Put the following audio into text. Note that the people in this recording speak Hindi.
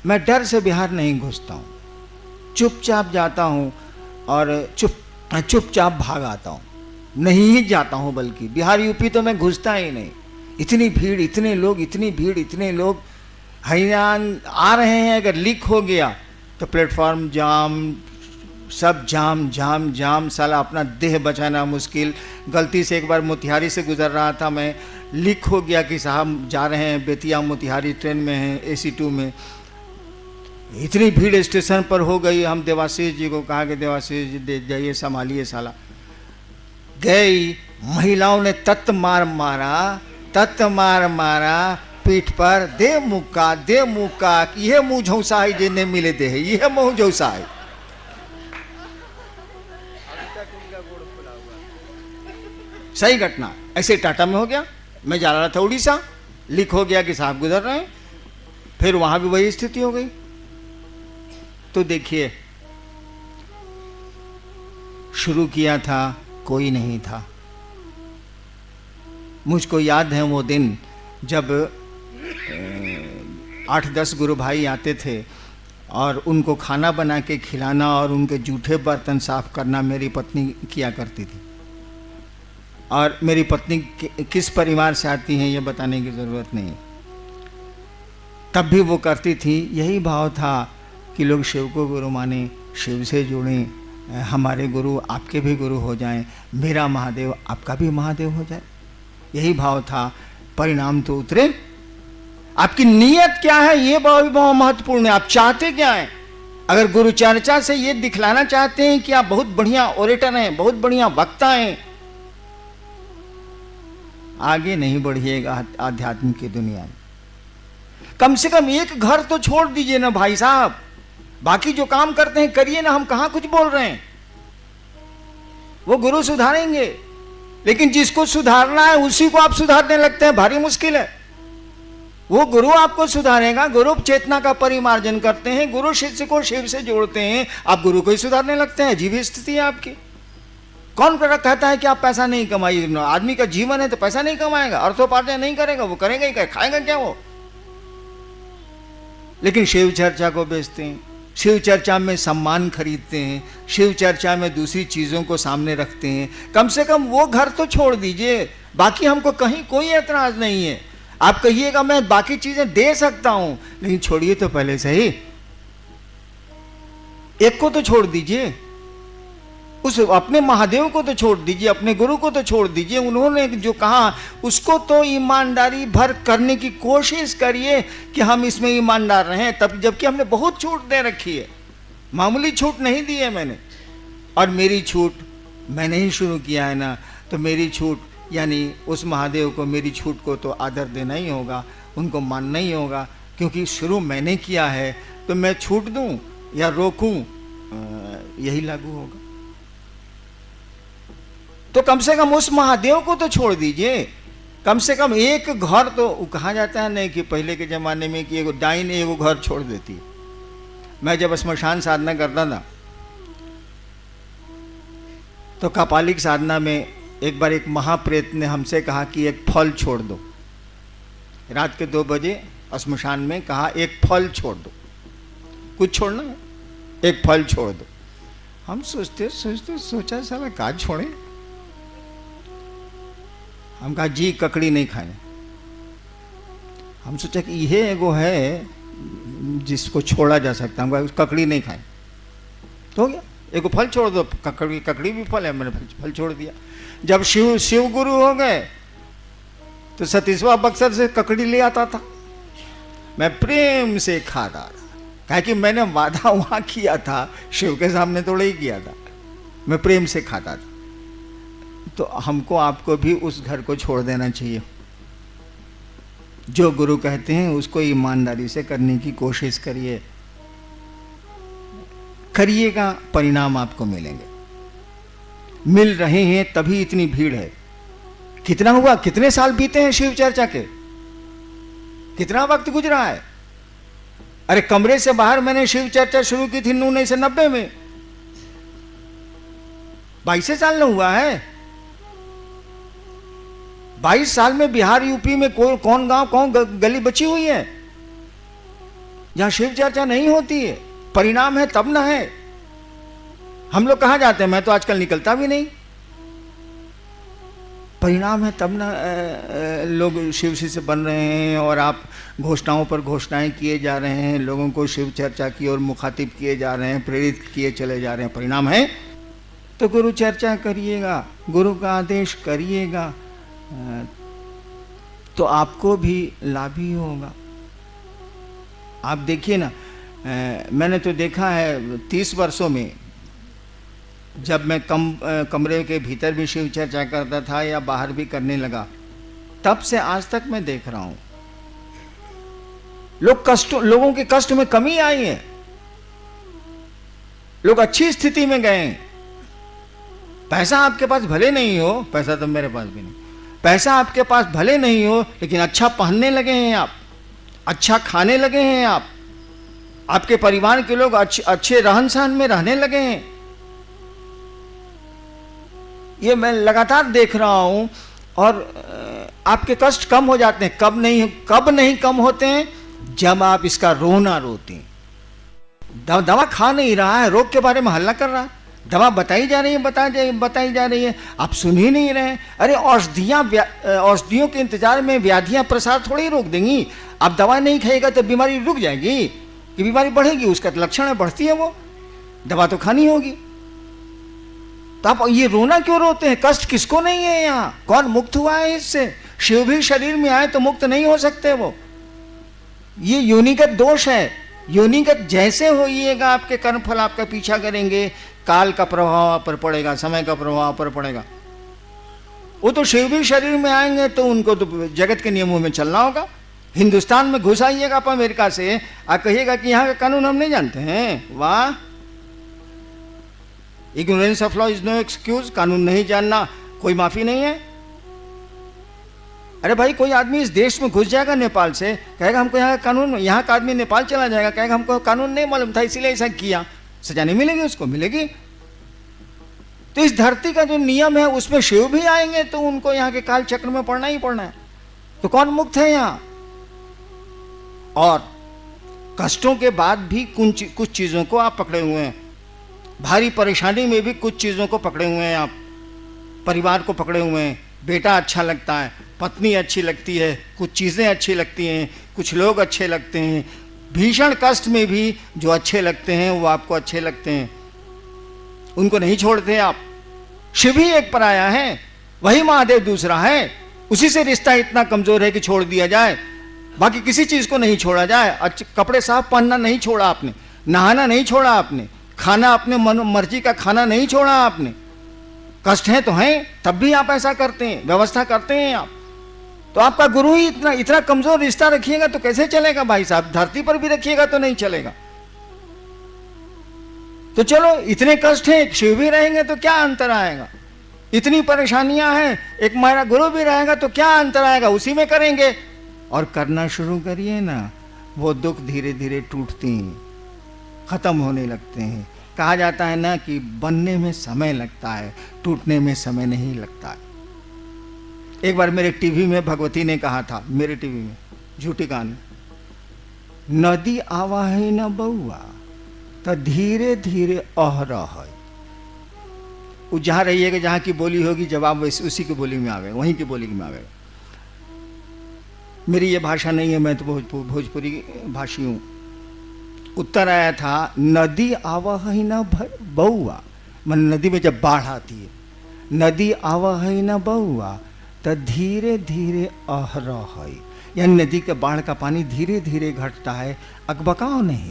मैं डर से बिहार नहीं घुसता हूँ, चुपचाप जाता हूँ और चुपचाप भाग आता हूँ, नहीं ही जाता हूँ, बल्कि बिहार यूपी तो मैं घुसता ही नहीं। इतनी भीड़, इतने लोग, इतनी भीड़, इतने लोग हैरान आ रहे हैं। अगर लीक हो गया तो प्लेटफॉर्म जाम, सब जाम जाम जाम, साला अपना देह बचाना मुश्किल। गलती से एक बार मोतिहारी से गुजर रहा था मैं, लीक हो गया कि साहब जा रहे हैं बेतिया मोतिहारी, ट्रेन में हैं AC 2 में। इतनी भीड़ स्टेशन पर हो गई, हम देवाशीष जी को कहा कि देवाशीष जी दे जाइए, संभालिए साला। गई, महिलाओं ने तत्त मार मारा पीठ पर, दे मुक्का, यह मुँह झौसा है जिन्हें मिले दे, यह मुँह झौसा है। सही घटना ऐसे टाटा में हो गया। मैं जा रहा था उड़ीसा, लीक हो गया कि साहब गुजर रहे हैं, फिर वहां भी वही स्थिति हो गई। तो देखिए, शुरू किया था, कोई नहीं था। मुझको याद है वो दिन जब 8-10 गुरु भाई आते थे और उनको खाना बना के खिलाना और उनके जूठे बर्तन साफ करना मेरी पत्नी किया करती थी। और मेरी पत्नी किस परिवार से आती हैं ये बताने की ज़रूरत नहीं, तब भी वो करती थी। यही भाव था कि लोग शिव को गुरु माने, शिव से जुड़ें, हमारे गुरु आपके भी गुरु हो जाएं, मेरा महादेव आपका भी महादेव हो जाए, यही भाव था। परिणाम तो उतरे। आपकी नीयत क्या है ये बहुत महत्वपूर्ण है। आप चाहते क्या हैं? अगर गुरु चर्चा से ये दिखलाना चाहते हैं कि आप बहुत बढ़िया ओरेटर हैं, बहुत बढ़िया वक्ता हैं, आगे नहीं बढ़िएगा आध्यात्म की दुनिया में। कम से कम एक घर तो छोड़ दीजिए ना भाई साहब, बाकी जो काम करते हैं करिए ना। हम कहां कुछ बोल रहे हैं, वो गुरु सुधारेंगे, लेकिन जिसको सुधारना है उसी को आप सुधारने लगते हैं, भारी मुश्किल है। वो गुरु आपको सुधारेगा, गुरु चेतना का परिमार्जन करते हैं, गुरु शिष्य को शिव से जोड़ते हैं, आप गुरु को ही सुधारने लगते हैं। अजीब स्थिति है आपकी। कौन कहता है कि आप पैसा नहीं कमाइए? आदमी का जीवन है तो पैसा नहीं कमाएगा, अर्थोपार्जन नहीं करेगा, वो करेगा ही क्या, खाएगा क्या वो? लेकिन शिव चर्चा को बेचते हैं, शिव चर्चा में सम्मान खरीदते हैं, शिव चर्चा में दूसरी चीजों को सामने रखते हैं। कम से कम वो घर तो छोड़ दीजिए। बाकी हमको कहीं कोई एतराज नहीं है। आप कहिएगा मैं बाकी चीजें दे सकता हूं, लेकिन छोड़िए तो पहले से ही एक को तो छोड़ दीजिए, उस अपने महादेव को तो छोड़ दीजिए, अपने गुरु को तो छोड़ दीजिए। उन्होंने जो कहा उसको तो ईमानदारी भर करने की कोशिश करिए कि हम इसमें ईमानदार रहें। तब जबकि हमने बहुत छूट दे रखी है, मामूली छूट नहीं दी है मैंने। और मेरी छूट मैंने ही शुरू किया है ना, तो मेरी छूट यानी उस महादेव को, मेरी छूट को तो आदर देना ही होगा, उनको मानना ही होगा, क्योंकि शुरू मैंने किया है। तो मैं छूट दूं या रोकूं, यही लागू होगा। तो कम से कम उस महादेव को तो छोड़ दीजिए। कम से कम एक घर तो, कहा जाता है नहीं कि पहले के जमाने में कि एगो डाइन एगो घर छोड़ देती है। मैं जब श्मशान साधना करता था तो कपालिक साधना में एक बार एक महाप्रेत ने हमसे कहा कि एक फल छोड़ दो। रात के 2 बजे श्मशान में कहा एक फल छोड़ दो, कुछ छोड़ना है, एक फल छोड़ दो। हम सोचते सोचा साला का छोड़े। हम कहा जी ककड़ी नहीं खाए। हम सोचा कि यह एगो है जिसको छोड़ा जा सकता है, ककड़ी नहीं खाए तो हो गया। एगो फल छोड़ दो, ककड़ी भी फल है, मैंने फल छोड़ दिया। जब शिव गुरु हो गए तो सतीशवा बक्सर से ककड़ी ले आता था, मैं प्रेम से खाता था, कहा कि मैंने वादा वहां किया था, शिव के सामने थोड़ा ही किया था, मैं प्रेम से खाता था। तो हमको आपको भी उस घर को छोड़ देना चाहिए। जो गुरु कहते हैं उसको ईमानदारी से करने की कोशिश करिए, करिएगा, परिणाम आपको मिलेंगे। मिल रहे हैं तभी इतनी भीड़ है। कितना हुआ, कितने साल बीते हैं शिव चर्चा के, कितना वक्त गुजरा है। अरे कमरे से बाहर मैंने शिव चर्चा शुरू की थी 1990 में, 22 साल न हुआ है। 22 साल में बिहार यूपी में कौन गांव कौन गली बची हुई है? जहां शिव चर्चा नहीं होती है, परिणाम है तब ना है। हम लोग कहाँ जाते हैं, मैं तो आजकल निकलता भी नहीं। परिणाम है तब ना लोग शिव से बन रहे हैं, और आप घोषणाओं पर घोषणाएं किए जा रहे हैं, लोगों को शिव चर्चा की ओर मुखातिब किए जा रहे हैं, प्रेरित किए चले जा रहे हैं। परिणाम है तो गुरु चर्चा करिएगा, गुरु का आदेश करिएगा, तो आपको भी लाभ ही होगा। आप देखिए ना, मैंने तो देखा है 30 वर्षों में, जब मैं कमरे के भीतर भी शिव चर्चा करता था या बाहर भी करने लगा, तब से आज तक मैं देख रहा हूं लोगों के कष्ट में कमी आई है, लोग अच्छी स्थिति में गए हैं। पैसा आपके पास भले नहीं हो, पैसा तो मेरे पास भी नहीं, पैसा आपके पास भले नहीं हो, लेकिन अच्छा पहनने लगे हैं आप, अच्छा खाने लगे हैं आप, आपके परिवार के लोग अच्छे रहन सहन में रहने लगे हैं। ये मैं लगातार देख रहा हूं, और आपके कष्ट कम हो जाते हैं। कब नहीं कम होते हैं? जब आप इसका रोना रोते हैं। दवा खा नहीं रहा है, रोग के बारे में हल्ला कर रहा है, दवा बताई जा रही है, बताई जा रही है, आप सुन ही नहीं रहे। अरे औषधियों के इंतजार में व्याधियां प्रसार थोड़ी रोक देंगी। आप दवा नहीं खाएगा तो बीमारी रुक जाएगी कि बीमारी बढ़ेगी? उसका लक्षण है बढ़ती है, वो दवा तो खानी होगी। तो आप ये रोना क्यों रोते हैं? कष्ट किसको नहीं है यहाँ? कौन मुक्त हुआ है इससे? शिव भी शरीर में आए तो मुक्त नहीं हो सकते वो। ये योनिगत दोष है। योनिगत जैसे होइएगा, आपके कर्मफल आपका पीछा करेंगे, काल का प्रभाव आप पर पड़ेगा, समय का प्रभाव आप पर पड़ेगा। वो तो शिव भी शरीर में आएंगे तो उनको तो जगत के नियमों में चलना होगा। हिंदुस्तान में घुस आइएगा आप अमेरिका से, आप कहिएगा कि यहाँ का कानून हम नहीं जानते हैं। वाह, ignorance of law is no excuse. कानून नहीं जानना कोई माफी नहीं है। अरे भाई, कोई आदमी इस देश में घुस जाएगा नेपाल से, कहेगा हमको यहाँ का कानून, यहाँ का आदमी नेपाल चला जाएगा, कहेगा हमको कानून नहीं मालूम था इसीलिए ऐसा किया, सजा नहीं मिलेगी उसको? मिलेगी। तो इस धरती का जो नियम है उसमें शिव भी आएंगे तो उनको यहाँ के काल चक्र में पड़ना ही पड़ना है। तो कौन मुक्त है यहाँ? और कष्टों के बाद भी कुछ चीजों को आप पकड़े हुए हैं, भारी परेशानी में भी कुछ चीजों को पकड़े हुए हैं आप, परिवार को पकड़े हुए हैं। बेटा अच्छा लगता है, पत्नी अच्छी लगती है, कुछ चीजें अच्छी लगती हैं, कुछ लोग अच्छे लगते हैं। भीषण कष्ट में भी जो अच्छे लगते हैं वो आपको अच्छे लगते हैं, उनको नहीं छोड़ते आप। शिव ही एक पराया है, वही महादेव दूसरा है, उसी से रिश्ता इतना कमजोर है कि छोड़ दिया जाए, बाकी किसी चीज को नहीं छोड़ा जाए। अच्छे कपड़े साफ पहनना नहीं छोड़ा आपने, नहाना नहीं छोड़ा आपने, खाना अपने मर्जी का खाना नहीं छोड़ा आपने। कष्ट है तो हैं, तब भी आप ऐसा करते हैं, व्यवस्था करते हैं आप। तो आपका गुरु ही इतना कमजोर रिश्ता रखिएगा तो कैसे चलेगा भाई साहब? धरती पर भी रखिएगा तो नहीं चलेगा। तो चलो, इतने कष्ट हैं, शिव भी रहेंगे तो क्या अंतर आएगा? इतनी परेशानियां हैं, एक हमारा गुरु भी रहेगा तो क्या अंतर आएगा? उसी में करेंगे। और करना शुरू करिए ना, वो दुख धीरे धीरे टूटते हैं, खत्म होने लगते हैं। कहा जाता है ना कि बनने में समय लगता है, टूटने में समय नहीं लगता है। एक बार मेरे टीवी में भगवती ने कहा था, मेरे टीवी में, झूठी कहानी, नदी आवा है न बउआ तो धीरे धीरे अह रहा है। वो जहां रहिएगा, जहां की बोली होगी, जवाब उसी की बोली में आ गए, वहीं की बोली में आ गए। मेरी ये भाषा नहीं है, मैं तो भोजपुरी भाषी हूं। उत्तर आया था, नदी आवा है न बउआ, मन नदी में जब बाढ़ आती है, नदी आवा है न बउआ तो धीरे धीरे अह रहा है, यानी नदी के बाढ़ का पानी धीरे धीरे घटता है, अकबकाओ नहीं।